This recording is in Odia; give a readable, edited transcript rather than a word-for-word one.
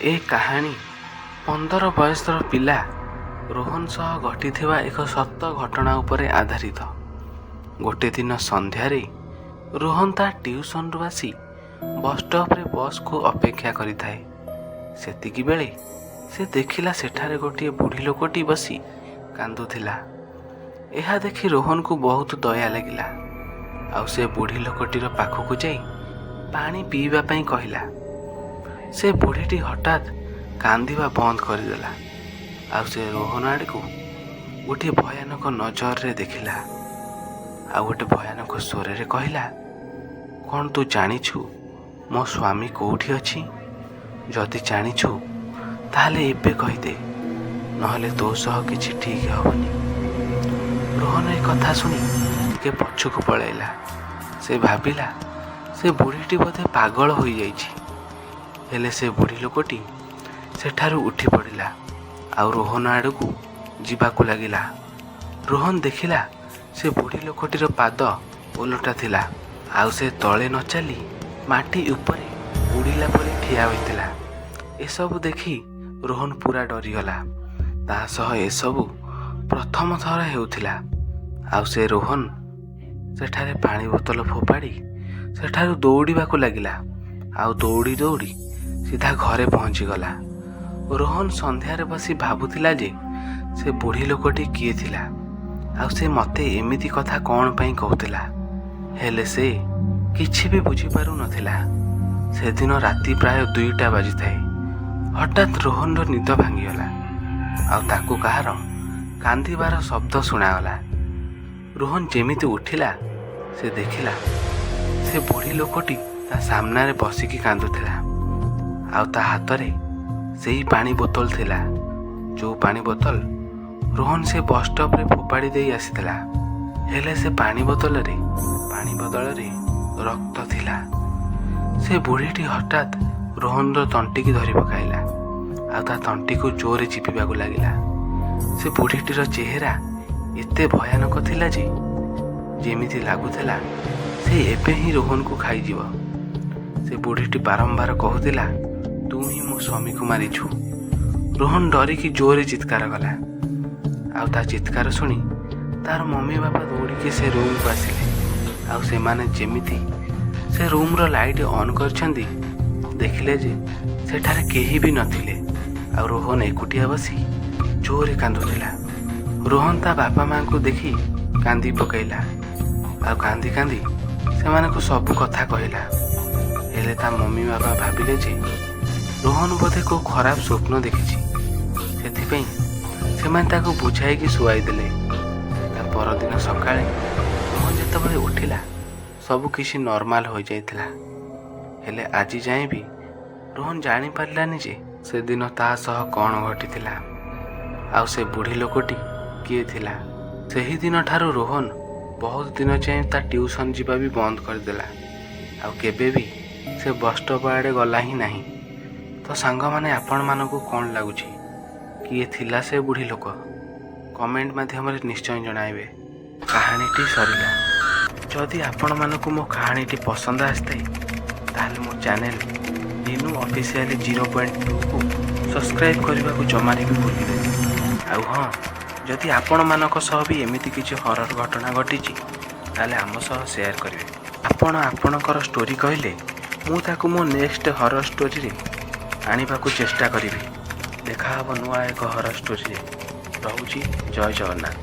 ଏ କାହାଣୀ 15 ବୟସର ପିଲା ରୋହନ ସହ ଘଟିଥିବା ଏକ ସତ ଘଟଣା ଉପରେ ଆଧାରିତ। ଗୋଟେ ଦିନ ସନ୍ଧ୍ୟାରେ ରୋହନ ତା ଟ୍ୟୁସନରୁ ଆସି ବସ୍ଷ୍ଟପ୍ରେ ବସ୍କୁ ଅପେକ୍ଷା କରିଥାଏ। ସେତିକିବେଳେ ସେ ଦେଖିଲା ସେଠାରେ ଗୋଟିଏ ବୁଢ଼ୀ ଲୋକଟି ବସି କାନ୍ଦୁଥିଲା। ଏହା ଦେଖି ରୋହନକୁ ବହୁତ ଦୟା ଲାଗିଲା। ଆଉ ସେ ବୁଢ଼ୀ ଲୋକଟିର ପାଖକୁ ଯାଇ ପାଣି ପିଇବା ପାଇଁ କହିଲା। ସେ ବୁଢ଼ୀଟି ହଠାତ୍ କାନ୍ଦିବା ବନ୍ଦ କରିଦେଲା। ଆଉ ସେ ରୋହନ ଆଡ଼କୁ ଗୋଟିଏ ଭୟାନକ ନଜରରେ ଦେଖିଲା। ଆଉ ଗୋଟେ ଭୟାନକ ସ୍ୱରରେ କହିଲା, କ'ଣ ତୁ ଜାଣିଛୁ ମୋ ସ୍ୱାମୀ କେଉଁଠି ଅଛି? ଯଦି ଜାଣିଛୁ ତାହେଲେ ଏବେ କହିଦେ, ନହେଲେ ତୋ ସହ କିଛି ଠିକ୍ ହେବନି। ରୋହନ ଏ କଥା ଶୁଣି ଟିକେ ପଛକୁ ପଳାଇଲା। ସେ ଭାବିଲା ସେ ବୁଢ଼ୀଟି ବୋଧେ ପାଗଳ ହୋଇଯାଇଛି। ହେଲେ ସେ ବୁଢ଼ୀ ଲୋକଟି ସେଠାରୁ ଉଠି ପଡ଼ିଲା ଆଉ ରୋହନ ଆଡ଼କୁ ଯିବାକୁ ଲାଗିଲା। ରୋହନ ଦେଖିଲା ସେ ବୁଢ଼ୀ ଲୋକଟିର ପାଦ ଓଲଟା ଥିଲା, ଆଉ ସେ ତଳେ ନ ଚାଲି ମାଟି ଉପରେ ଉଡ଼ିଲା ପରି ଠିଆ ହୋଇଥିଲା। ଏସବୁ ଦେଖି ରୋହନ ପୁରା ଡରିଗଲା। ତା ସହ ଏସବୁ ପ୍ରଥମ ଥର ହେଉଥିଲା। ଆଉ ସେ ରୋହନ ସେଠାରେ ପାଣି ବୋତଲ ଫୋପାଡ଼ି ସେଠାରୁ ଦୌଡ଼ିବାକୁ ଲାଗିଲା। ଆଉ ଦୌଡ଼ି ଦୌଡ଼ି ସିଧା ଘରେ ପହଞ୍ଚିଗଲା। ରୋହନ ସନ୍ଧ୍ୟାରେ ବସି ଭାବୁଥିଲା ଯେ ସେ ବୁଢ଼ୀ ଲୋକଟି କିଏ ଥିଲା, ଆଉ ସେ ମୋତେ ଏମିତି କଥା କ'ଣ ପାଇଁ କହୁଥିଲା। ହେଲେ ସେ କିଛି ବି ବୁଝିପାରୁନଥିଲା। ସେଦିନ ରାତି ପ୍ରାୟ 2ଟା ବାଜିଥାଏ। ହଠାତ୍ ରୋହନର ନିଦ ଭାଙ୍ଗିଗଲା ଆଉ ତାକୁ କାହାର କାନ୍ଦିବାର ଶବ୍ଦ ଶୁଣାଗଲା। ରୋହନ ଯେମିତି ଉଠିଲା, ସେ ଦେଖିଲା ସେ ବୁଢ଼ୀ ଲୋକଟି ତା ସାମ୍ନାରେ ବସିକି କାନ୍ଦୁଥିଲା। ଆଉ ତା ହାତରେ ସେଇ ପାଣି ବୋତଲ ଥିଲା, ଯେଉଁ ପାଣି ବୋତଲ ରୋହନ ସେ ବସ୍ଷ୍ଟପ୍ରେ ଫୋପାଡ଼ି ଦେଇ ଆସିଥିଲା। ହେଲେ ସେ ପାଣି ବୋତଲରେ ପାଣି ବଦଳରେ ରକ୍ତ ଥିଲା। ସେ ବୁଢ଼ୀଟି ହଠାତ୍ ରୋହନର ତଣ୍ଟିକି ଧରି ପକାଇଲା ଆଉ ତା ତଣ୍ଟିକୁ ଜୋରରେ ଚିପିବାକୁ ଲାଗିଲା। ସେ ବୁଢ଼ୀଟିର ଚେହେରା ଏତେ ଭୟାନକ ଥିଲା ଯେ ଯେମିତି ଲାଗୁଥିଲା ସେ ଏବେ ହିଁ ରୋହନକୁ ଖାଇଯିବ। ସେ ବୁଢ଼ୀଟି ବାରମ୍ବାର କହୁଥିଲା, ତୁ ହିଁ ମୋ ସ୍ୱାମୀକୁ ମାରିଛୁ। ରୋହନ ଡରିକି ଜୋରରେ ଚିତ୍କାର କଲା। ଆଉ ତା ଚିତ୍କାର ଶୁଣି ତାର ମମି ବାପା ଦୌଡ଼ିକି ସେ ରୁମ୍କୁ ଆସିଲେ। ଆଉ ସେମାନେ ଯେମିତି ସେ ରୁମ୍ର ଲାଇଟ୍ ଅନ୍ କରିଛନ୍ତି, ଦେଖିଲେ ଯେ ସେଠାରେ କେହି ବି ନଥିଲେ। ଆଉ ରୋହନ ଏକୁଟିଆ ବସି ଜୋରରେ କାନ୍ଦୁଥିଲା। ରୋହନ ତା ବାପା ମାଆଙ୍କୁ ଦେଖି କାନ୍ଦି ପକାଇଲା। ଆଉ କାନ୍ଦି କାନ୍ଦି ସେମାନଙ୍କୁ ସବୁ କଥା କହିଲା। ହେଲେ ତା ମମି ବାପା ଭାବିଲେ ଯେ ରୋହନ ବୋଧେ କେଉଁ ଖରାପ ସ୍ୱପ୍ନ ଦେଖିଛି। ସେଥିପାଇଁ ସେମାନେ ତାକୁ ବୁଝାଇକି ଶୁଆଇ ଦେଲେ। ତା ପରଦିନ ସକାଳେ ରୋହନ ଯେତେବେଳେ ଉଠିଲା, ସବୁ କିଛି ନର୍ମାଲ ହୋଇଯାଇଥିଲା। ହେଲେ ଆଜି ଯାଏଁ ବି ରୋହନ ଜାଣିପାରିଲାନି ଯେ ସେଦିନ ତା ସହ କ'ଣ ଘଟିଥିଲା, ଆଉ ସେ ବୁଢ଼ୀ ଲୋକଟି କିଏ ଥିଲା। ସେହିଦିନ ଠାରୁ ରୋହନ ବହୁତ ଦିନ ଯାଏଁ ତା ଟ୍ୟୁସନ୍ ଯିବା ବି ବନ୍ଦ କରିଦେଲା। ଆଉ କେବେ ବି ସେ ବସ୍ଷ୍ଟପ୍ ଆଡ଼େ ଗଲା ହିଁ ନାହିଁ। ତ ସାଙ୍ଗମାନେ, ଆପଣମାନଙ୍କୁ କ'ଣ ଲାଗୁଛି? କିଏ ଥିଲା ସେ ବୁଢ଼ୀ ଲୋକ? କମେଣ୍ଟ ମାଧ୍ୟମରେ ନିଶ୍ଚୟ ଜଣାଇବେ। କାହାଣୀଟି ସରିଲା। ଯଦି ଆପଣମାନଙ୍କୁ ମୋ କାହାଣୀଟି ପସନ୍ଦ ଆସିଥାଏ, ତାହେଲେ ମୋ ଚ୍ୟାନେଲ୍ ରିନୁ ଅଫିସିଆଲି 0.2କୁ ସବସ୍କ୍ରାଇବ୍ କରିବାକୁ ଜମାରେ ବି ଭୁଲିବେନି। ଆଉ ହଁ, ଯଦି ଆପଣମାନଙ୍କ ସହ ବି ଏମିତି କିଛି ହରର ଘଟଣା ଘଟିଛି, ତାହେଲେ ଆମ ସହ ସେୟାର କରିବେ। ଆପଣ ଆପଣଙ୍କର ଷ୍ଟୋରି କହିଲେ ମୁଁ ତାକୁ ମୋ ନେକ୍ସଟ ହରର ଷ୍ଟୋରିରେ ଆଣିବାକୁ ଚେଷ୍ଟା କରିବି। ଦେଖା ହେବ ନୂଆ ଏକ ହରର ଷ୍ଟୋରିରେ। ରହୁଛି, ଜୟ ଜଗନ୍ନାଥ।